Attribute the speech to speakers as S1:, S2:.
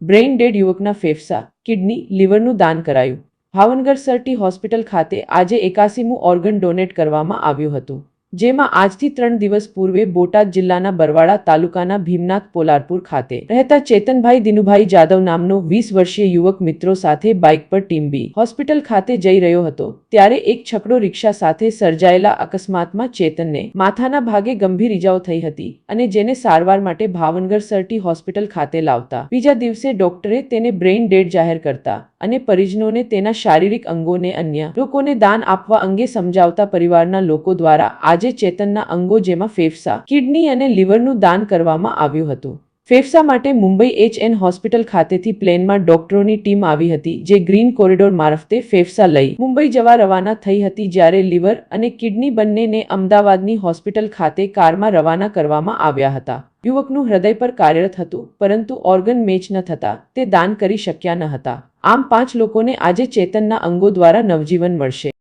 S1: Brain dead યુવકના ફેફસા, kidney, લીવરનું દાન કરાયું. ભાવનગર સરટી હોસ્પિટલ ખાતે આજે 81મું ઓર્ગન ડોનેટ કરવામાં આવ્યું હતું, જેમાં આજથી 3 દિવસ પૂર્વે બોટાદ જિલ્લાના બરવાડા તાલુકાના ભીમનાથ પોલારપુર ખાતે રહેતા ચેતનભાઈ દિનુભાઈ જાદવ નામનો 20 વર્ષીય યુવક મિત્રો સાથે બાઇક પર ટીમ બી હોસ્પિટલ ખાતે જઈ રહ્યો હતો, ત્યારે એક છકડો રિક્ષા સાથે સર્જાયેલા અકસ્માતમાં ચેતનને માથાના ભાગે ગંભીર ઇજાઓ થઈ હતી અને જેને સારવાર માટે ભાવનગર સરટી હોસ્પિટલ ખાતે લાવતા બીજા દિવસે ડોક્ટરે તેને બ્રેઇન ડેડ જાહેર કરતા અને પરિજનોને તેના શારીરિક અંગોને અન્ય લોકોને દાન આપવા અંગે સમજાવતા પરિવારના લોકો દ્વારા આજે ચેતનના અંગો જેમાં ફેફસા, કિડની અને લીવરનું દાન કરવામાં આવ્યું હતું. ફેફસા માટે મુંબઈ HN હોસ્પિટલ ખાતેથી પ્લેનમાં ડોક્ટરોની ટીમ આવી હતી, જે ગ્રીન કોરિડોર મારફતે ફેફસા લઈ મુંબઈ જવા રવાના થઈ હતી, જ્યારે લીવર અને કિડની બંનેને અમદાવાદની હોસ્પિટલ ખાતે કારમાં રવાના કરવામાં આવ્યા હતા. યુવકનું હૃદય પર કાર્યરત હતું, પરંતુ ઓર્ગન મેચ ન થતા તે દાન કરી શક્યા ન હતા. આમ 5 લોકોને આજે ચેતનના અંગો દ્વારા નવજીવન મળશે.